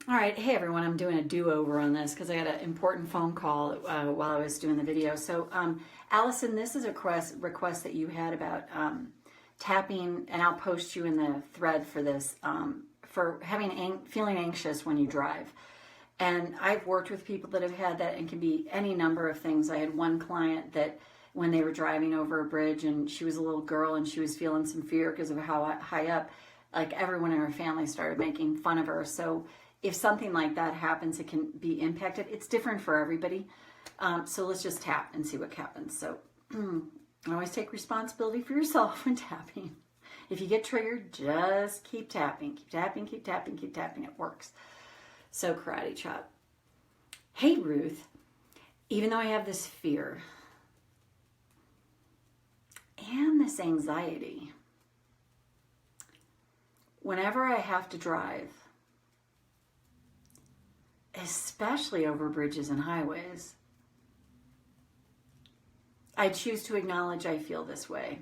All right, hey everyone, I'm doing a do-over on this because I had an important phone call while I was doing the video. So, Allison, this is a request that you had about tapping, and I'll post you in the thread for this, for feeling anxious when you drive. And I've worked with people that have had that, and can be any number of things. I had one client that when they were driving over a bridge, and she was a little girl, and she was feeling some fear because of how high up, like everyone in her family started making fun of her. So if something like that happens, it can be impacted. It's different for everybody. So let's just tap and see what happens. So always take responsibility for yourself when tapping. If you get triggered, just keep tapping, keep tapping, keep tapping, keep tapping. It works. So karate chop. Hey, Ruth, even though I have this fear and this anxiety, whenever I have to drive, especially over bridges and highways, I choose to acknowledge I feel this way.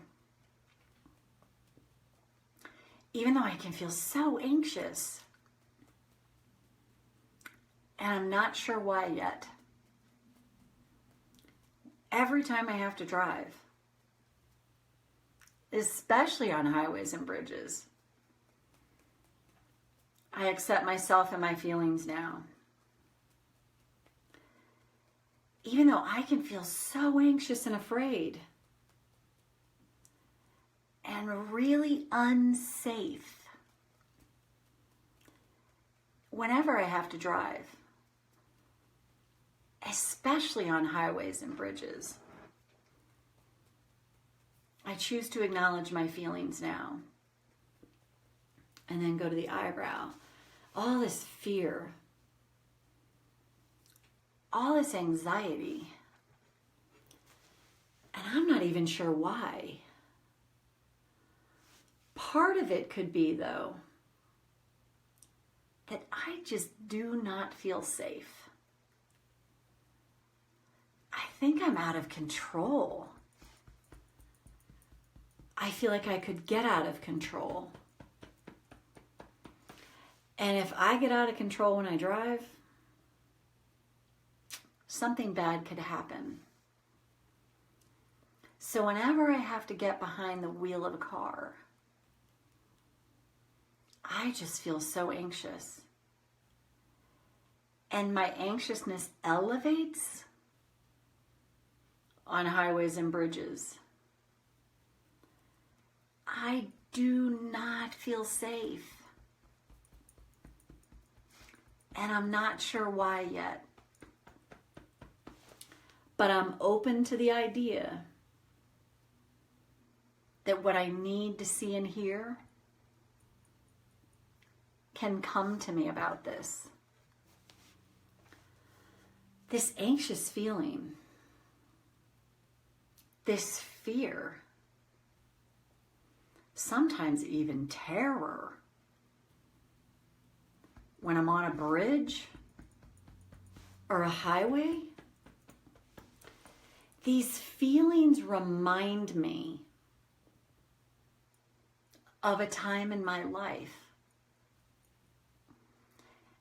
Even though I can feel so anxious, and I'm not sure why yet. Every time I have to drive, especially on highways and bridges, I accept myself and my feelings now. Even though I can feel so anxious and afraid and really unsafe whenever I have to drive, especially on highways and bridges, I choose to acknowledge my feelings now. And then go to the eyebrow. All this fear, all this anxiety, and I'm not even sure why. Part of it could be, though, that I just do not feel safe. I think I'm out of control. I feel like I could get out of control. And if I get out of control when I drive, something bad could happen. So whenever I have to get behind the wheel of a car, I just feel so anxious. And my anxiousness elevates on highways and bridges. I do not feel safe. And I'm not sure why yet. But I'm open to the idea that what I need to see and hear can come to me about this. This anxious feeling, this fear, sometimes even terror, when I'm on a bridge or a highway, these feelings remind me of a time in my life.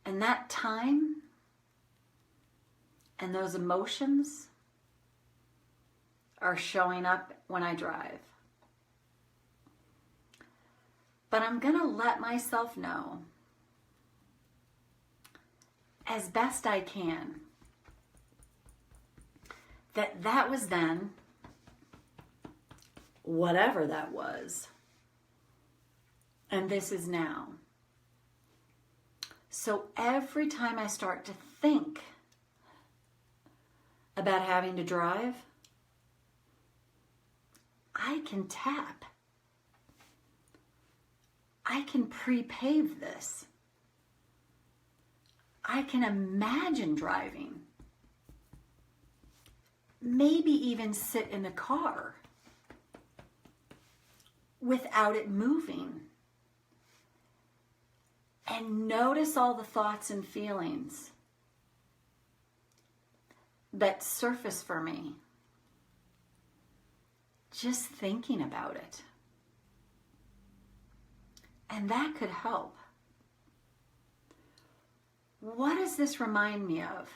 And that time and those emotions are showing up when I drive. But I'm going to let myself know, as best I can, that was then, whatever that was, and this is now. So every time I start to think about having to drive, I can tap. I can pre-pave this. I can imagine driving. Maybe even sit in the car without it moving. And notice all the thoughts and feelings that surface for me just thinking about it. And that could help. what does this remind me of?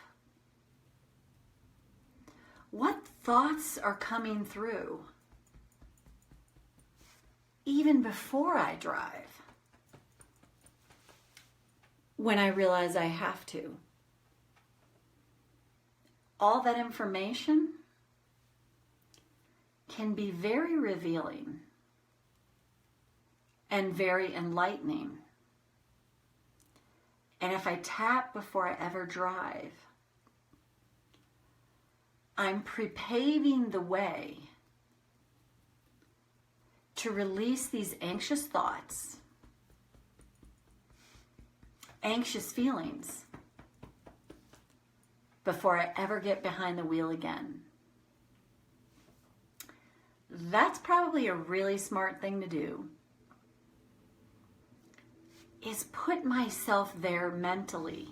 What thoughts are coming through even before I drive when I realize I have to? All that information can be very revealing and very enlightening. And if I tap before I ever drive, I'm prepaving the way to release these anxious thoughts, anxious feelings, before I ever get behind the wheel again. That's probably a really smart thing to do, is put myself there mentally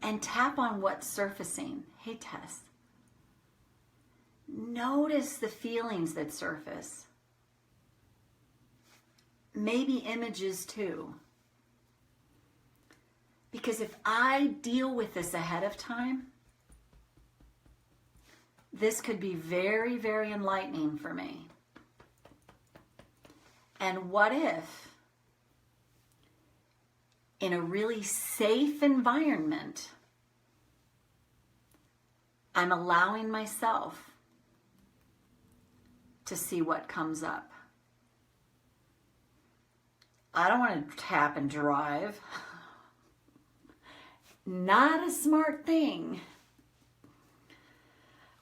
and tap on what's surfacing. Hey, Tess, notice the feelings that surface. Maybe images too. Because if I deal with this ahead of time, this could be very, very enlightening for me. And what if, in a really safe environment, I'm allowing myself to see what comes up? I don't want to tap and drive. Not a smart thing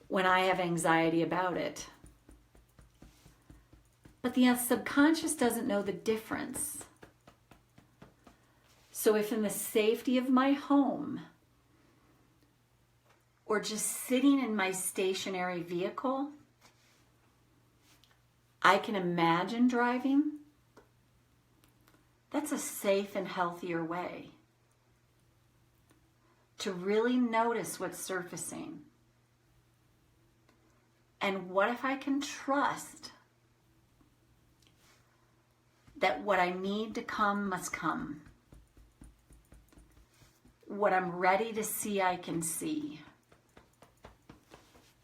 when I have anxiety about it. But the subconscious doesn't know the difference. So if in the safety of my home, or just sitting in my stationary vehicle, I can imagine driving, that's a safe and healthier way to really notice what's surfacing. And what if I can trust that what I need to come must come? What I'm ready to see, I can see.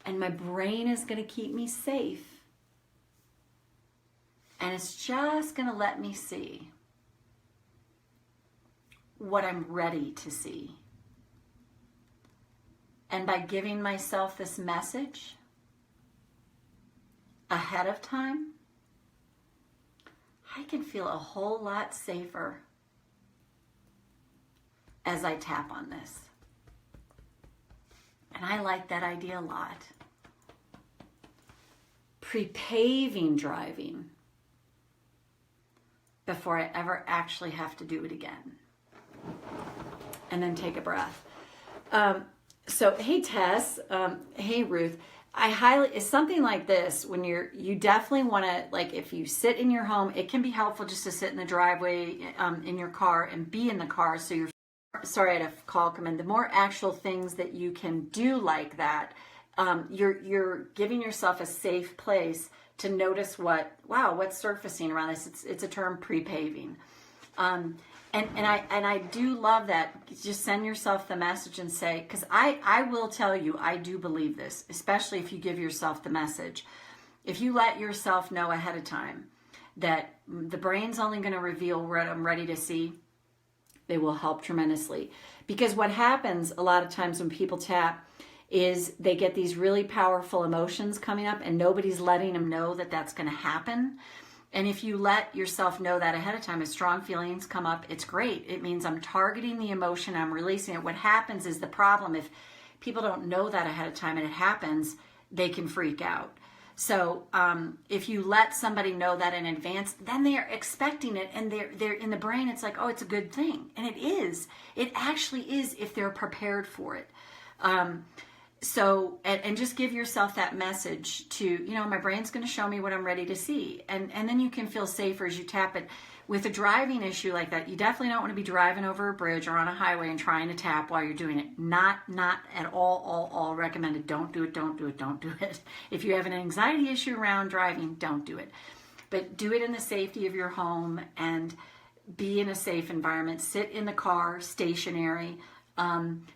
And my brain is going to keep me safe. And it's just going to let me see what I'm ready to see. And by giving myself this message ahead of time, I can feel a whole lot safer as I tap on this. And I like that idea a lot. Prepaving driving before I ever actually have to do it again. And then take a breath. So, hey Tess, hey Ruth, it's something like this when you definitely want to, like, if you sit in your home, it can be helpful just to sit in the driveway in your car and be in the car. So sorry, I had a call come in. The more actual things that you can do like that, you're giving yourself a safe place to notice what's surfacing around this. It's a term, prepaving. And I do love that. Just send yourself the message and say, because I will tell you, I do believe this, especially if you give yourself the message. If you let yourself know ahead of time that the brain's only going to reveal what I'm ready to see, they will help tremendously. Because what happens a lot of times when people tap is they get these really powerful emotions coming up and nobody's letting them know that that's going to happen. And if you let yourself know that ahead of time, as strong feelings come up, it's great. It means I'm targeting the emotion, I'm releasing it. What happens is the problem, if people don't know that ahead of time and it happens, they can freak out. So if you let somebody know that in advance, then they are expecting it, and they're in the brain, it's like, oh, it's a good thing. And it is. It actually is if they're prepared for it. So, and just give yourself that message to, my brain's going to show me what I'm ready to see. And then you can feel safer as you tap it. With a driving issue like that, you definitely don't want to be driving over a bridge or on a highway and trying to tap while you're doing it. Not at all recommended. Don't do it. If you have an anxiety issue around driving, don't do it. But do it in the safety of your home and be in a safe environment. Sit in the car, stationary.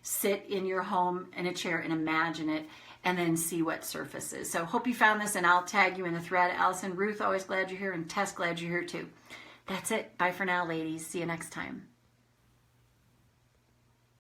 Sit in your home in a chair and imagine it, and then see what surfaces. So hope you found this, and I'll tag you in the thread. Allison, Ruth, always glad you're here, and Tess, glad you're here too. That's it. Bye for now, ladies. See you next time.